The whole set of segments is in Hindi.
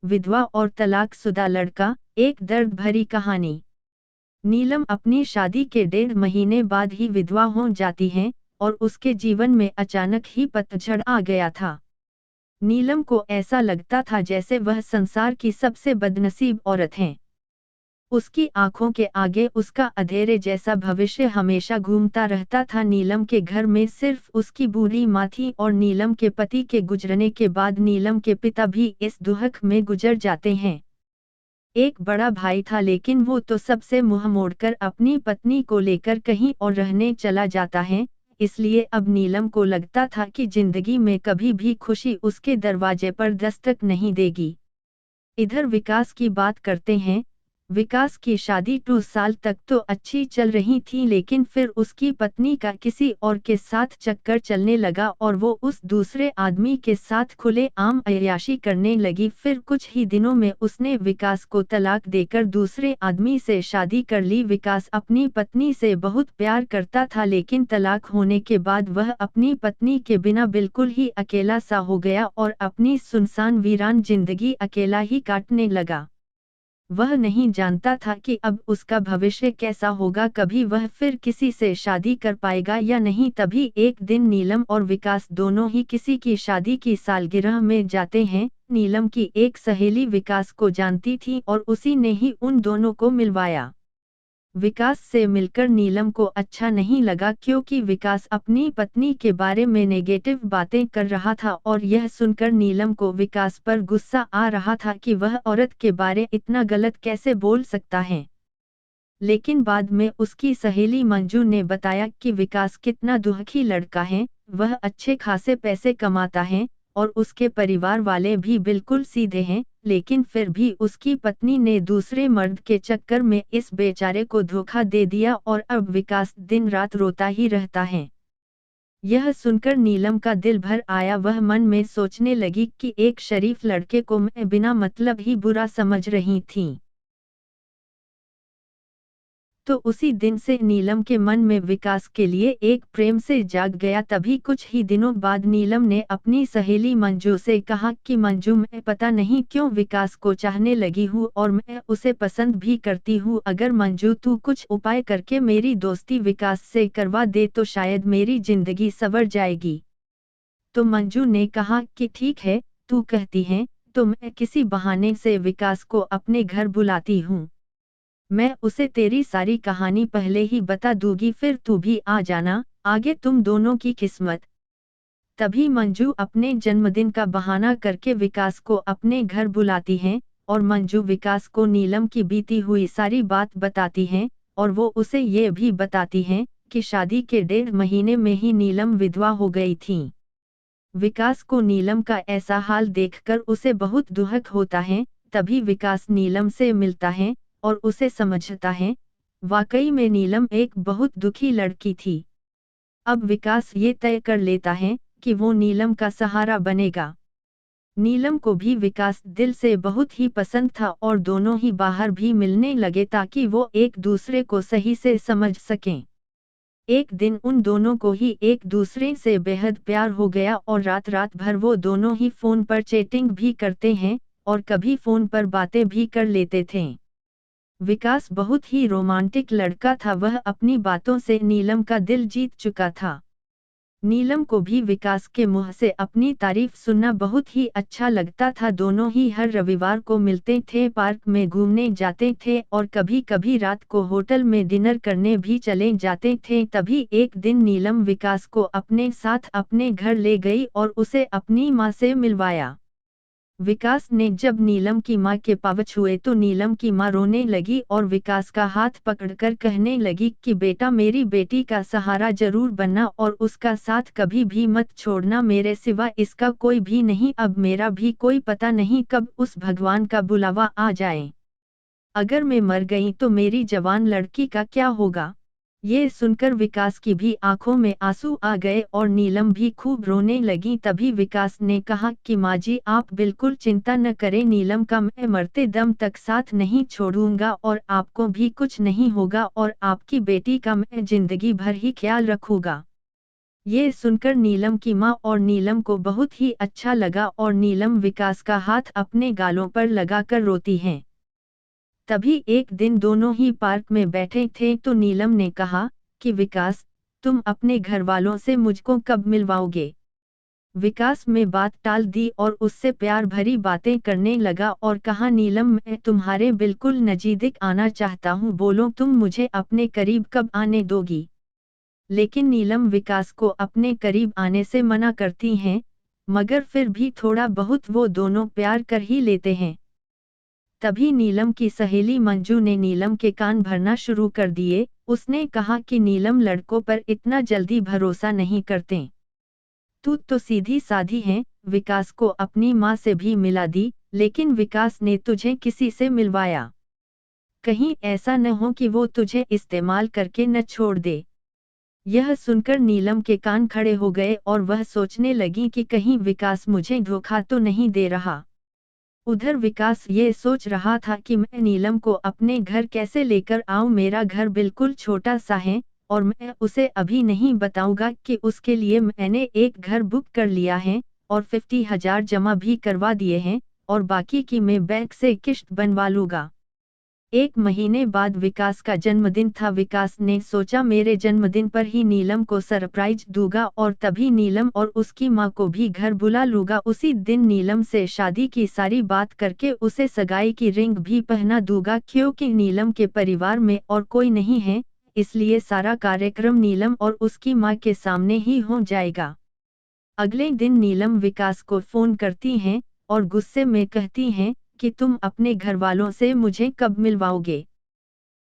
विधवा और तलाकशुदा लड़का, एक दर्द भरी कहानी। नीलम अपनी शादी के 1.5 महीने बाद ही विधवा हो जाती है और उसके जीवन में अचानक ही पतझड़ आ गया था। नीलम को ऐसा लगता था जैसे वह संसार की सबसे बदनसीब औरत है। उसकी आंखों के आगे उसका अंधेरे जैसा भविष्य हमेशा घूमता रहता था। नीलम के घर में सिर्फ उसकी बूढ़ी माँ थी और नीलम के पति के गुजरने के बाद नीलम के पिता भी इस दुख में गुजर जाते हैं। एक बड़ा भाई था लेकिन वो तो सबसे मुंह मोड़कर अपनी पत्नी को लेकर कहीं और रहने चला जाता है, इसलिए अब नीलम को लगता था कि जिंदगी में कभी भी खुशी उसके दरवाजे पर दस्तक नहीं देगी। इधर विकास की बात करते हैं। विकास की शादी 2 साल तक तो अच्छी चल रही थी, लेकिन फिर उसकी पत्नी का किसी और के साथ चक्कर चलने लगा और वो उस दूसरे आदमी के साथ खुलेआम अय्याशी करने लगी। फिर कुछ ही दिनों में उसने विकास को तलाक देकर दूसरे आदमी से शादी कर ली। विकास अपनी पत्नी से बहुत प्यार करता था, लेकिन तलाक होने के बाद वह अपनी पत्नी के बिना बिल्कुल ही अकेला सा हो गया और अपनी सुनसान वीरान जिंदगी अकेला ही काटने लगा। वह नहीं जानता था कि अब उसका भविष्य कैसा होगा, कभी वह फिर किसी से शादी कर पाएगा या नहीं। तभी एक दिन नीलम और विकास दोनों ही किसी की शादी की सालगिरह में जाते हैं। नीलम की एक सहेली विकास को जानती थी और उसी ने ही उन दोनों को मिलवाया। विकास से मिलकर नीलम को अच्छा नहीं लगा, क्योंकि विकास अपनी पत्नी के बारे में नेगेटिव बातें कर रहा था और यह सुनकर नीलम को विकास पर गुस्सा आ रहा था कि वह औरत के बारे इतना गलत कैसे बोल सकता है। लेकिन बाद में उसकी सहेली मंजू ने बताया कि विकास कितना दुखी लड़का है, वह अच्छे खासे पैसे कमाता है और उसके परिवार वाले भी बिल्कुल सीधे हैं, लेकिन फिर भी उसकी पत्नी ने दूसरे मर्द के चक्कर में इस बेचारे को धोखा दे दिया और अब विकास दिन रात रोता ही रहता है। यह सुनकर नीलम का दिल भर आया। वह मन में सोचने लगी कि एक शरीफ लड़के को मैं बिना मतलब ही बुरा समझ रही थी। तो उसी दिन से नीलम के मन में विकास के लिए एक प्रेम से जाग गया। तभी कुछ ही दिनों बाद नीलम ने अपनी सहेली मंजू से कहा कि मंजू, मैं पता नहीं क्यों विकास को चाहने लगी हूँ और मैं उसे पसंद भी करती हूँ। अगर मंजू तू कुछ उपाय करके मेरी दोस्ती विकास से करवा दे तो शायद मेरी जिंदगी संवर जाएगी। तो मंजू ने कहा कि ठीक है, तू कहती है तो मैं किसी बहाने से विकास को अपने घर बुलाती हूँ। मैं उसे तेरी सारी कहानी पहले ही बता दूंगी, फिर तू भी आ जाना, आगे तुम दोनों की किस्मत। तभी मंजू अपने जन्मदिन का बहाना करके विकास को अपने घर बुलाती है और मंजू विकास को नीलम की बीती हुई सारी बात बताती है और वो उसे ये भी बताती है कि शादी के 1.5 महीने में ही नीलम विधवा हो गई थी। विकास को नीलम का ऐसा हाल देखकर उसे बहुत दुख होता है। तभी विकास नीलम से मिलता है और उसे समझता है, वाकई में नीलम एक बहुत दुखी लड़की थी। अब विकास ये तय कर लेता है कि वो नीलम का सहारा बनेगा। नीलम को भी विकास दिल से बहुत ही पसंद था और दोनों ही बाहर भी मिलने लगे ताकि वो एक दूसरे को सही से समझ सकें। एक दिन उन दोनों को ही एक दूसरे से बेहद प्यार हो गया और रात रात भर वो दोनों ही फोन पर चैटिंग भी करते हैं और कभी फोन पर बातें भी कर लेते थे। विकास बहुत ही रोमांटिक लड़का था, वह अपनी बातों से नीलम का दिल जीत चुका था। नीलम को भी विकास के मुंह से अपनी तारीफ सुनना बहुत ही अच्छा लगता था। दोनों ही हर रविवार को मिलते थे, पार्क में घूमने जाते थे और कभी कभी रात को होटल में डिनर करने भी चले जाते थे। तभी एक दिन नीलम विकास को अपने साथ अपने घर ले गई और उसे अपनी माँ से मिलवाया। विकास ने जब नीलम की माँ के पाँव छुए तो नीलम की माँ रोने लगी और विकास का हाथ पकड़कर कहने लगी कि बेटा, मेरी बेटी का सहारा जरूर बनना और उसका साथ कभी भी मत छोड़ना, मेरे सिवा इसका कोई भी नहीं। अब मेरा भी कोई पता नहीं कब उस भगवान का बुलावा आ जाए। अगर मैं मर गई तो मेरी जवान लड़की का क्या होगा। ये सुनकर विकास की भी आंखों में आंसू आ गए और नीलम भी खूब रोने लगी। तभी विकास ने कहा कि माँ जी, आप बिल्कुल चिंता न करें, नीलम का मैं मरते दम तक साथ नहीं छोड़ूंगा और आपको भी कुछ नहीं होगा और आपकी बेटी का मैं जिंदगी भर ही ख्याल रखूंगा। ये सुनकर नीलम की माँ और नीलम को बहुत ही अच्छा लगा और नीलम विकास का हाथ अपने गालों पर लगाकर रोती हैं। तभी एक दिन दोनों ही पार्क में बैठे थे तो नीलम ने कहा कि विकास, तुम अपने घर वालों से मुझको कब मिलवाओगे। विकास में बात टाल दी और उससे प्यार भरी बातें करने लगा और कहा नीलम, मैं तुम्हारे बिल्कुल नज़दीक आना चाहता हूँ, बोलो तुम मुझे अपने करीब कब आने दोगी। लेकिन नीलम विकास को अपने करीब आने से मना करती हैं, मगर फिर भी थोड़ा बहुत वो दोनों प्यार कर ही लेते हैं। तभी नीलम की सहेली मंजू ने नीलम के कान भरना शुरू कर दिए। उसने कहा कि नीलम लड़कों पर इतना जल्दी भरोसा नहीं करते। तू तो सीधी साधी है, विकास को अपनी माँ से भी मिला दी, लेकिन विकास ने तुझे किसी से मिलवाया। कहीं ऐसा न हो कि वो तुझे इस्तेमाल करके न छोड़ दे। यह सुनकर नीलम के कान खड़े हो गए और वह सोचने लगी कि कहीं विकास मुझे धोखा तो नहीं दे रहा। उधर विकास ये सोच रहा था कि मैं नीलम को अपने घर कैसे लेकर आऊं। मेरा घर बिल्कुल छोटा सा है और मैं उसे अभी नहीं बताऊंगा कि उसके लिए मैंने एक घर बुक कर लिया है और 50,000 जमा भी करवा दिए हैं और बाकी की मैं बैंक से किश्त बनवा लूंगा। एक महीने बाद विकास का जन्मदिन था। विकास ने सोचा मेरे जन्मदिन पर ही नीलम को सरप्राइज दूंगा और तभी नीलम और उसकी माँ को भी घर बुला लूंगा। उसी दिन नीलम से शादी की सारी बात करके उसे सगाई की रिंग भी पहना दूंगा, क्योंकि नीलम के परिवार में और कोई नहीं है, इसलिए सारा कार्यक्रम नीलम और उसकी माँ के सामने ही हो जाएगा। अगले दिन नीलम विकास को फोन करती हैं और गुस्से में कहती हैं कि तुम अपने घर वालों से मुझे कब मिलवाओगे।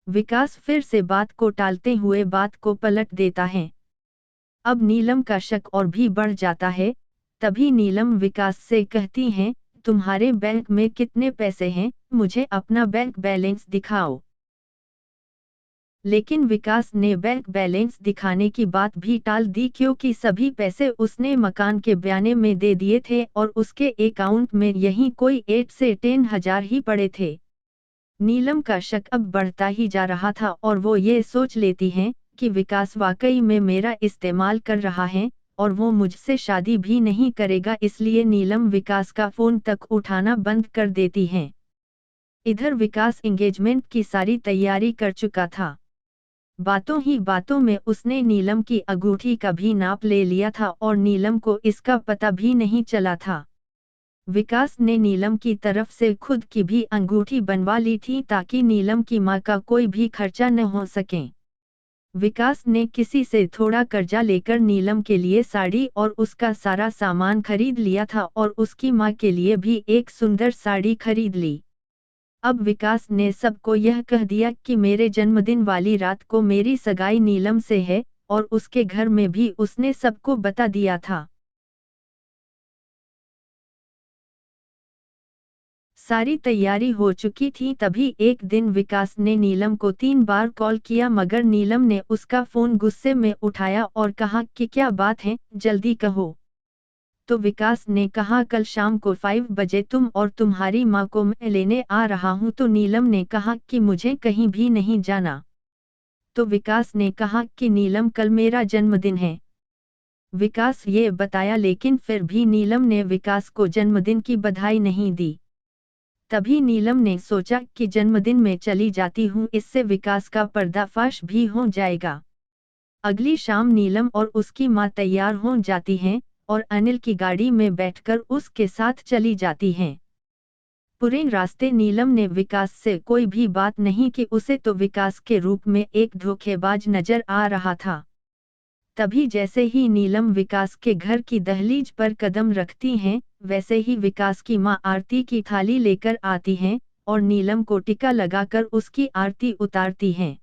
विकास फिर से बात को टालते हुए बात को पलट देता है। अब नीलम का शक और भी बढ़ जाता है। तभी नीलम विकास से कहती हैं, तुम्हारे बैंक में कितने पैसे हैं, मुझे अपना बैंक बैलेंस दिखाओ। लेकिन विकास ने बैंक बैलेंस दिखाने की बात भी टाल दी, क्योंकि सभी पैसे उसने मकान के बयाने में दे दिए थे और उसके अकाउंट में यही कोई 8 से 10 हजार ही पड़े थे। नीलम का शक अब बढ़ता ही जा रहा था और वो ये सोच लेती हैं कि विकास वाकई में मेरा इस्तेमाल कर रहा है और वो मुझसे शादी भी नहीं करेगा, इसलिए नीलम विकास का फोन तक उठाना बंद कर देती हैं। इधर विकास एंगेजमेंट की सारी तैयारी कर चुका था। बातों ही बातों में उसने नीलम की अंगूठी का भी नाप ले लिया था और नीलम को इसका पता भी नहीं चला था। विकास ने नीलम की तरफ से खुद की भी अंगूठी बनवा ली थी ताकि नीलम की मां का कोई भी खर्चा न हो सके। विकास ने किसी से थोड़ा कर्जा लेकर नीलम के लिए साड़ी और उसका सारा सामान खरीद लिया था और उसकी मां के लिए भी एक सुंदर साड़ी खरीद ली। अब विकास ने सबको यह कह दिया कि मेरे जन्मदिन वाली रात को मेरी सगाई नीलम से है और उसके घर में भी उसने सबको बता दिया था। सारी तैयारी हो चुकी थी। तभी एक दिन विकास ने नीलम को 3 बार कॉल किया, मगर नीलम ने उसका फोन गुस्से में उठाया और कहा कि क्या बात है, जल्दी कहो। तो विकास ने कहा कल शाम को 5 बजे तुम और तुम्हारी माँ को मैं लेने आ रहा हूँ। तो नीलम ने कहा कि मुझे कहीं भी नहीं जाना। तो विकास ने कहा कि नीलम कल मेरा जन्मदिन है। विकास ये बताया, लेकिन फिर भी नीलम ने विकास को जन्मदिन की बधाई नहीं दी। तभी नीलम ने सोचा कि जन्मदिन में चली जाती हूँ, इससे विकास का पर्दाफाश भी हो जाएगा। अगली शाम नीलम और उसकी माँ तैयार हो जाती हैं और अनिल की गाड़ी में बैठकर उसके साथ चली जाती हैं। पूरे रास्ते नीलम ने विकास से कोई भी बात नहीं की, उसे तो विकास के रूप में एक धोखेबाज नजर आ रहा था। तभी जैसे ही नीलम विकास के घर की दहलीज पर कदम रखती हैं, वैसे ही विकास की माँ आरती की थाली लेकर आती हैं और नीलम को टीका लगाकर उसकी आरती उतारती हैं।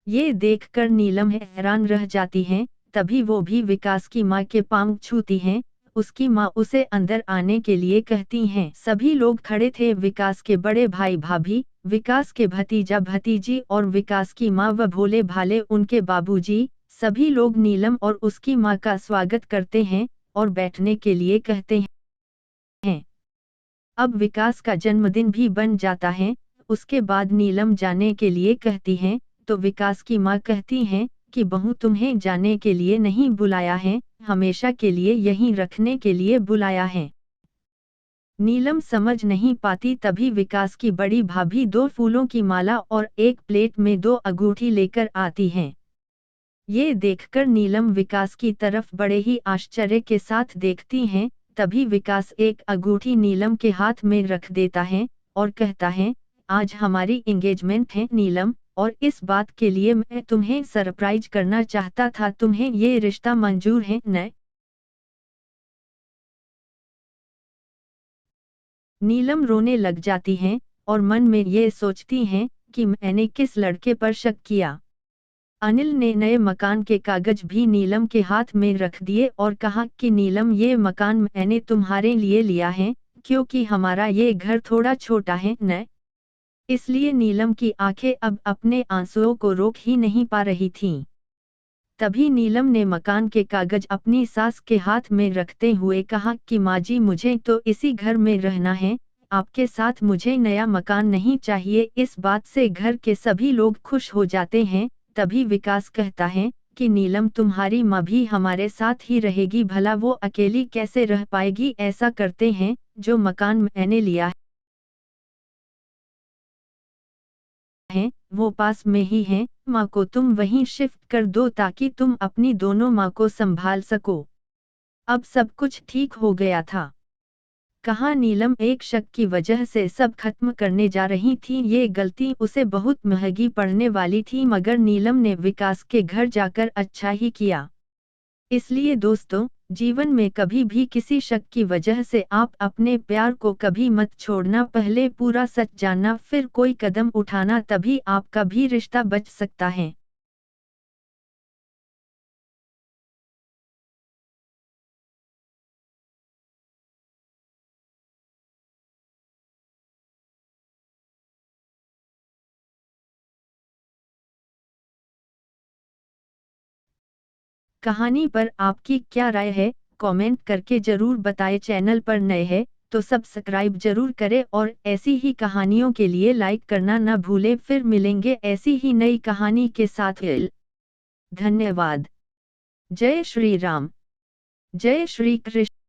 ये देखकर नीलम हैरान रह जाती हैं। तभी वो भी विकास की माँ के पांव छूती हैं। उसकी माँ उसे अंदर आने के लिए कहती हैं। सभी लोग खड़े थे, विकास के बड़े भाई भाभी, विकास के भतीजा भतीजी और विकास की माँ व भोले भाले उनके बाबूजी। सभी लोग नीलम और उसकी माँ का स्वागत करते हैं और बैठने के लिए कहते हैं। अब विकास का जन्मदिन भी बन जाता है। उसके बाद नीलम जाने के लिए कहती हैं, तो विकास की माँ कहती हैं कि बहू तुम्हें जाने के लिए नहीं बुलाया है, हमेशा के लिए यहीं रखने के लिए बुलाया है। नीलम समझ नहीं पाती तभी विकास की बड़ी भाभी 2 फूलों की माला और एक प्लेट में 2 अंगूठी लेकर आती हैं। ये देखकर नीलम विकास की तरफ बड़े ही आश्चर्य के साथ देखती हैं, तभी विकास एक अंगूठी नीलम के हाथ में रख देता है और कहता है, आज हमारी एंगेजमेंट है नीलम, और इस बात के लिए मैं तुम्हें सरप्राइज करना चाहता था, तुम्हें ये रिश्ता मंजूर है न? नीलम रोने लग जाती हैं और मन में ये सोचती हैं कि मैंने किस लड़के पर शक किया। अनिल ने नए मकान के कागज भी नीलम के हाथ में रख दिए और कहा कि नीलम ये मकान मैंने तुम्हारे लिए लिया है, क्योंकि हमारा ये घर थोड़ा छोटा है न? इसलिए नीलम की आंखें अब अपने आंसुओं को रोक ही नहीं पा रही थीं। तभी नीलम ने मकान के कागज अपनी सास के हाथ में रखते हुए कहा कि माँ जी मुझे तो इसी घर में रहना है, आपके साथ मुझे नया मकान नहीं चाहिए। इस बात से घर के सभी लोग खुश हो जाते हैं। तभी विकास कहता है कि नीलम तुम्हारी माँ भी हमारे साथ ही रहेगी, भला वो अकेली कैसे रह पाएगी। ऐसा करते हैं, जो मकान मैंने लिया है वो पास में ही है, माँ को तुम वहीं शिफ्ट कर दो ताकि तुम अपनी दोनों माँ को संभाल सको। अब सब कुछ ठीक हो गया था। कहाँ नीलम एक शक की वजह से सब खत्म करने जा रही थी, ये गलती उसे बहुत महंगी पड़ने वाली थी, मगर नीलम ने विकास के घर जाकर अच्छा ही किया। इसलिए दोस्तों, जीवन में कभी भी किसी शक की वजह से आप अपने प्यार को कभी मत छोड़ना, पहले पूरा सच जानना फिर कोई कदम उठाना, तभी आपका भी रिश्ता बच सकता है। कहानी पर आपकी क्या राय है, कमेंट करके जरूर बताएं। चैनल पर नए हैं तो सब्सक्राइब जरूर करें और ऐसी ही कहानियों के लिए लाइक करना न भूलें। फिर मिलेंगे ऐसी ही नई कहानी के साथ। धन्यवाद। जय श्री राम। जय श्री कृष्ण।